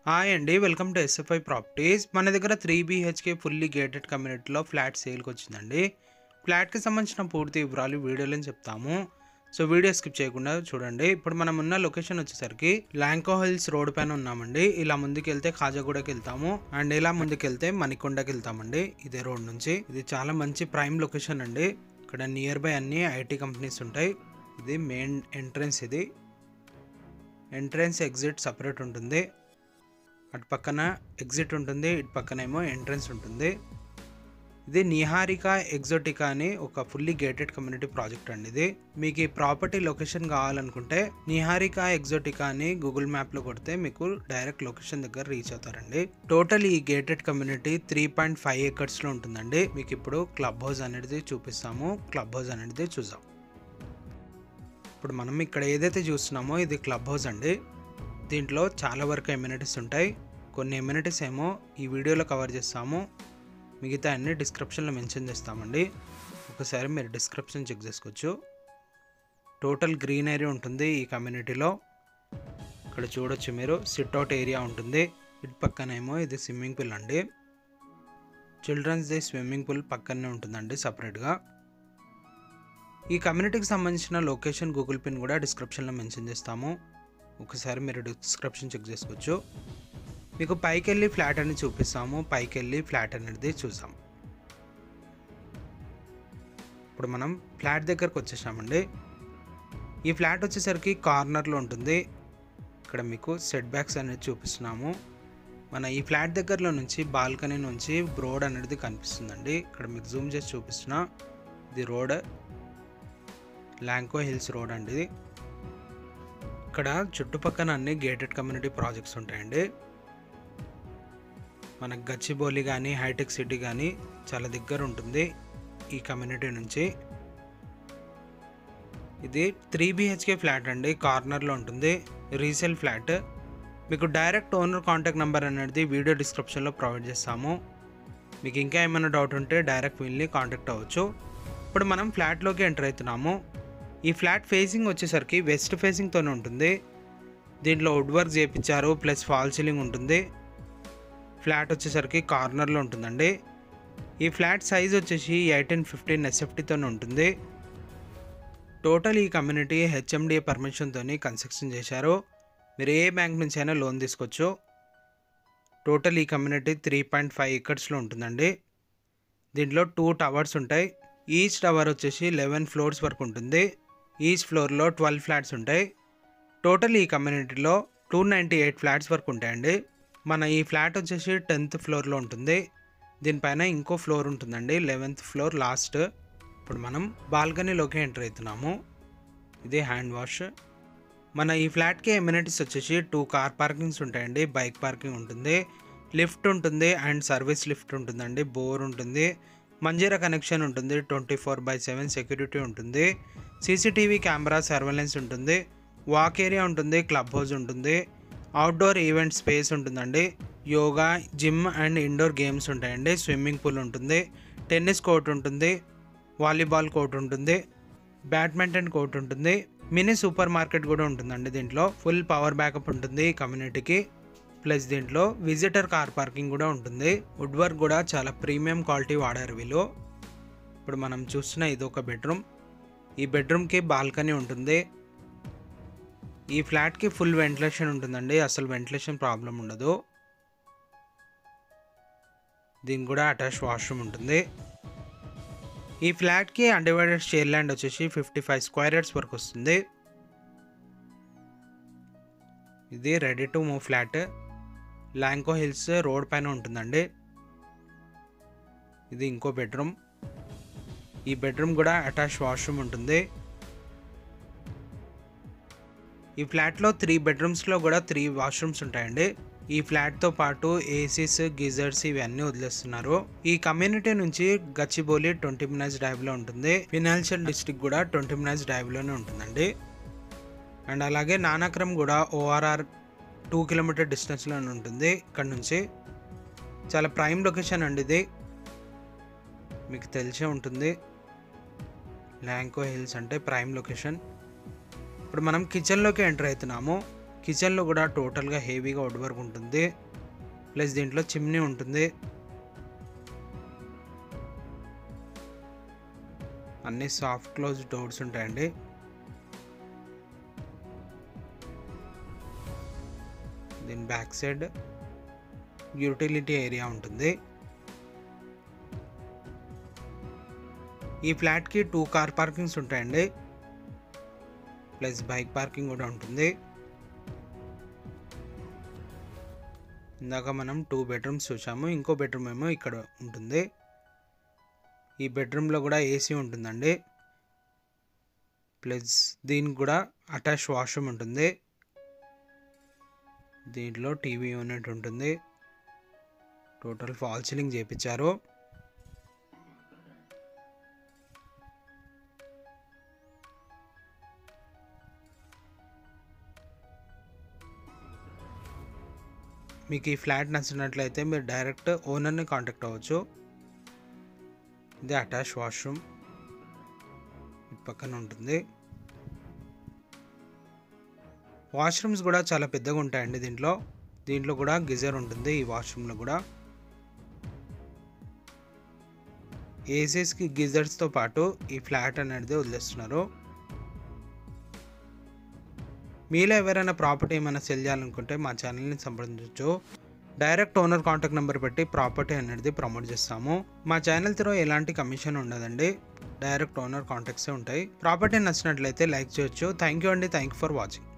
Hi అండి, welcome to SFI properties. మన దగ్గర 3 BHK ఫుల్లీ గేటెడ్ కమ్యూనిటీలో ఫ్లాట్ సేల్కి వచ్చిందండి. ఫ్లాట్కి సంబంధించిన పూర్తి వివరాలు వీడియోలో చెప్తాము. సో వీడియో స్కిప్ చేయకుండా చూడండి. ఇప్పుడు మనం ఉన్న లొకేషన్ వచ్చేసరికి ల్యాంకో హిల్స్ రోడ్ పైన ఉన్నామండి. ఇలా ముందుకు వెళ్తే ఖాజాగూడకి వెళ్తాము అండ్ ఇలా ముందుకు వెళ్తే మణికొండకి వెళ్తామండి. ఇదే రోడ్ నుంచి. ఇది చాలా మంచి ప్రైమ్ లొకేషన్ అండి. ఇక్కడ నియర్ బై అన్ని ఐటీ కంపెనీస్ ఉంటాయి. ఇది మెయిన్ ఎంట్రన్స్. ఇది ఎంట్రన్స్ ఎగ్జిట్ సపరేట్ ఉంటుంది. అటు పక్కన ఎగ్జిట్ ఉంటుంది, ఇటు పక్కనేమో ఎంట్రన్స్ ఉంటుంది. ఇది నిహారిక ఎగ్జోటికా అని ఒక ఫుల్లీ గేటెడ్ కమ్యూనిటీ ప్రాజెక్ట్ అండి. ఇది మీకు ఈ ప్రాపర్టీ లొకేషన్ కావాలనుకుంటే నిహారిక ఎగ్జోటికా అని గూగుల్ మ్యాప్లో కొడితే మీకు డైరెక్ట్ లొకేషన్ దగ్గర రీచ్ అవుతారండి. టోటల్ ఈ గేటెడ్ కమ్యూనిటీ 3.5 ఏకర్స్లో ఉంటుందండి. మీకు ఇప్పుడు క్లబ్ హౌస్ అనేది చూపిస్తాము. క్లబ్ హౌస్ అనేది చూద్దాం. ఇప్పుడు మనం ఇక్కడ ఏదైతే చూస్తున్నామో ఇది క్లబ్ హౌస్ అండి. దీంట్లో చాలా వరకు ఎమ్యూనిటీస్ ఉంటాయి. కొన్ని ఎమ్యూనిటీస్ ఏమో ఈ వీడియోలో కవర్ చేస్తాము, మిగతా అన్ని డిస్క్రిప్షన్లో మెన్షన్ చేస్తామండి. ఒకసారి మీరు డిస్క్రిప్షన్ చెక్ చేసుకోవచ్చు. టోటల్ గ్రీనరీ ఉంటుంది ఈ కమ్యూనిటీలో. ఇక్కడ చూడొచ్చు మీరు, సిట్అవుట్ ఏరియా ఉంటుంది. ఇటు పక్కనేమో ఇది స్విమ్మింగ్ పూల్ అండి. చిల్డ్రన్స్ డే స్విమ్మింగ్ పూల్ పక్కనే ఉంటుందండి సపరేట్గా. ఈ కమ్యూనిటీకి సంబంధించిన లొకేషన్ గూగుల్ పిన్ కూడా డిస్క్రిప్షన్లో మెన్షన్ చేస్తాము. ఒకసారి మీరు డిస్క్రిప్షన్ చెక్ చేసుకోవచ్చు. మీకు పైకి వెళ్ళి ఫ్లాట్ అని చూపిస్తాము. పైకి వెళ్ళి ఫ్లాట్ అనేది చూసాం. ఇప్పుడు మనం ఫ్లాట్ దగ్గరకు వచ్చేసామండి. ఈ ఫ్లాట్ వచ్చేసరికి కార్నర్లో ఉంటుంది. ఇక్కడ మీకు సెట్ బ్యాక్స్ అనేది చూపిస్తున్నాము. మన ఈ ఫ్లాట్ దగ్గరలో నుంచి బాల్కనీ నుంచి రోడ్ అనేది కనిపిస్తుందండి. ఇక్కడ మీకు జూమ్ చేసి చూపిస్తున్నా. ఇది రోడ్, ల్యాంకో హిల్స్ రోడ్ అండి. ఇక్కడ చుట్టుపక్కల అన్ని గేటెడ్ కమ్యూనిటీ ప్రాజెక్ట్స్ ఉంటాయండి. మనకు గచ్చిబౌలి కానీ హైటెక్ సిటీ కానీ చాలా దగ్గర ఉంటుంది ఈ కమ్యూనిటీ నుంచి. ఇది 3 BHK ఫ్లాట్ అండి. కార్నర్లో ఉంటుంది. Resale flat. మీకు డైరెక్ట్ ఓనర్ కాంటాక్ట్ నెంబర్ అనేది వీడియో డిస్క్రిప్షన్లో ప్రొవైడ్ చేస్తాము. మీకు ఇంకా ఏమైనా డౌట్ ఉంటే డైరెక్ట్ వీళ్ళని కాంటాక్ట్ అవ్వచ్చు. ఇప్పుడు మనం ఫ్లాట్లోకి ఎంటర్ అవుతున్నాము. ఈ ఫ్లాట్ ఫేసింగ్ వచ్చేసరికి వెస్ట్ ఫేసింగ్తోనే ఉంటుంది. దీంట్లో వుడ్ వర్క్ చేయించారు, ప్లస్ ఫాల్ సీలింగ్ ఉంటుంది. ఫ్లాట్ వచ్చేసరికి కార్నర్లో ఉంటుందండి. ఈ ఫ్లాట్ సైజ్ వచ్చేసి 1815 SFTతోనే ఉంటుంది. టోటల్ ఈ కమ్యూనిటీ HMDA పర్మిషన్తో కన్స్ట్రక్షన్ చేశారు. మీరు ఏ బ్యాంక్ నుంచి అయినా లోన్ తీసుకోవచ్చు. టోటల్ ఈ కమ్యూనిటీ 3.5 ఏకర్స్లో ఉంటుందండి. దీంట్లో 2 టవర్స్ ఉంటాయి. ఈచ్ టవర్ వచ్చేసి 11 ఫ్లోర్స్ వరకు ఉంటుంది. ఈచ్ ఫ్లోర్లో 12 ఫ్లాట్స్ ఉంటాయి. టోటల్ ఈ కమ్యూనిటీలో 298 ఫ్లాట్స్ వరకు ఉంటాయండి. మన ఈ ఫ్లాట్ వచ్చేసి 10th ఫ్లోర్లో ఉంటుంది. దీనిపైన ఇంకో ఫ్లోర్ ఉంటుందండి, 11th ఫ్లోర్ లాస్ట్. ఇప్పుడు మనం బాల్కనీలోకి ఎంటర్ అవుతున్నాము. ఇది హ్యాండ్ వాష్. మన ఈ ఫ్లాట్కి ఎమ్యూనిటీస్ వచ్చేసి 2 కార్ పార్కింగ్స్ ఉంటాయండి, బైక్ పార్కింగ్ ఉంటుంది, లిఫ్ట్ ఉంటుంది అండ్ సర్వీస్ లిఫ్ట్ ఉంటుందండి, బోర్ ఉంటుంది, మంజీరా కనెక్షన్ ఉంటుంది, 24/7 సెక్యూరిటీ ఉంటుంది, CCTV కెమెరా సర్వేలెన్స్ ఉంటుంది, వాక్ ఏరియా ఉంటుంది, క్లబ్ హౌస్ ఉంటుంది, అవుట్డోర్ ఈవెంట్ స్పేస్ ఉంటుందండి, yoga, gym and indoor games ఉంటాయండి, స్విమ్మింగ్ పూల్ ఉంటుంది, టెన్నిస్ కోర్ట్ ఉంటుంది, వాలీబాల్ కోర్ట్ ఉంటుంది, బ్యాడ్మింటన్ కోర్ట్ ఉంటుంది, మినీ సూపర్ మార్కెట్ కూడా ఉంటుందండి. దీంట్లో ఫుల్ పవర్ బ్యాకప్ ఉంటుంది ఈ కమ్యూనిటీకి. ప్లస్ దీంట్లో విజిటర్ కార్ పార్కింగ్ కూడా ఉంటుంది. వుడ్ వర్క్ కూడా చాలా ప్రీమియం క్వాలిటీ వాడారు వీళ్ళు. ఇప్పుడు మనం చూస్తున్న ఇది ఒక బెడ్రూమ్. ఈ బెడ్రూమ్కి బాల్కనీ ఉంటుంది. ఈ ఫ్లాట్కి ఫుల్ వెంటిలేషన్ ఉంటుందండి, అసలు వెంటిలేషన్ ప్రాబ్లం ఉండదు. దీనికి కూడా అటాచ్ వాష్రూమ్ ఉంటుంది. ఈ ఫ్లాట్కి అన్డివైడెడ్ షేర్ ల్యాండ్ వచ్చేసి 55 స్క్వేర్ యార్డ్స్ వరకు వస్తుంది. ఇది ready to move flat. Lanco hills road పైన ఉంటుందండి. ఇది ఇంకో బెడ్రూమ్. ఈ బెడ్రూమ్ కూడా అటాచ్ వాష్రూమ్ ఉంటుంది. ఈ ఫ్లాట్లో 3 బెడ్రూమ్స్లో కూడా 3 వాష్రూమ్స్ ఉంటాయండి. ఈ ఫ్లాట్తో పాటు ఏసీస్, గీజర్స్ ఇవన్నీ వదిలేస్తున్నారు. ఈ కమ్యూనిటీ నుంచి గచ్చిబౌలి 20 minutes డ్రైవ్లో ఉంటుంది. ఫినాన్షియల్ డిస్ట్రిక్ట్ కూడా 20 minutes డ్రైవ్లోనే ఉంటుందండి. అండ్ అలాగే నానాక్రమ్ కూడా ORR 2 కిలోమీటర్ డిస్టెన్స్లోనే ఉంటుంది. ఇక్కడ నుంచి చాలా ప్రైమ్ లొకేషన్ అండి. ఇది మీకు తెలిసే ఉంటుంది. ల్యాంకో హిల్స్ అంటే ప్రైమ్ లొకేషన్. ఇప్పుడు మనం కిచెన్లోకి ఎంటర్ అవుతున్నాము. కిచెన్లో కూడా టోటల్గా హెవీగా వుడ్ వర్క్ ఉంటుంది, ప్లస్ దీంట్లో చిమ్నీ ఉంటుంది. అన్ని సాఫ్ట్ క్లోజ్ డోర్స్ ఉంటాయండి. దీని బ్యాక్ సైడ్ యూటిలిటీ ఏరియా ఉంటుంది. ఈ ఫ్లాట్కి 2 కార్ పార్కింగ్స్ ఉంటాయండి, ప్లస్ బైక్ పార్కింగ్ కూడా ఉంటుంది. ఇందాక మనం 2 బెడ్రూమ్స్ చూసాము, ఇంకో బెడ్రూమ్ ఏమో ఇక్కడ ఉంటుంది. ఈ బెడ్రూమ్లో కూడా ఏసీ ఉంటుందండి, ప్లస్ దీనికి కూడా అటాచ్ వాష్రూమ్ ఉంటుంది. దీంట్లో టీవీ యూనిట్ ఉంటుంది. టోటల్ ఫాల్ సీలింగ్ చేయించారు. మీకు ఈ ఫ్లాట్ నచ్చినట్లయితే మీరు డైరెక్ట్ ఓనర్ని కాంటాక్ట్ అవ్వచ్చు. ఇది అటాచ్ వాష్రూమ్ ఇటు పక్కన ఉంటుంది. వాష్రూమ్స్ కూడా చాలా పెద్దగా ఉంటాయండి. దీంట్లో కూడా గిజర్ ఉంటుంది. ఈ వాష్రూమ్లో కూడా ఏసీస్కి గిజర్స్తో పాటు ఈ ఫ్లాట్ అనేది వదిలేస్తున్నారు. మీలో ఎవరైనా ప్రాపర్టీ ఏమైనా సెల్ చేయాలనుకుంటే మా ఛానల్ని సంప్రదించవచ్చు. డైరెక్ట్ ఓనర్ కాంటాక్ట్ నెంబర్ పెట్టి ప్రాపర్టీ అనేది ప్రమోట్ చేస్తాము. మా ఛానల్ త్రూ ఎలాంటి కమిషన్ ఉండదండి, డైరెక్ట్ ఓనర్ కాంటాక్ట్సే ఉంటాయి. ప్రాపర్టీ నచ్చినట్లయితే లైక్ చేయొచ్చు. థ్యాంక్ యూ అండి. Thank you for watching.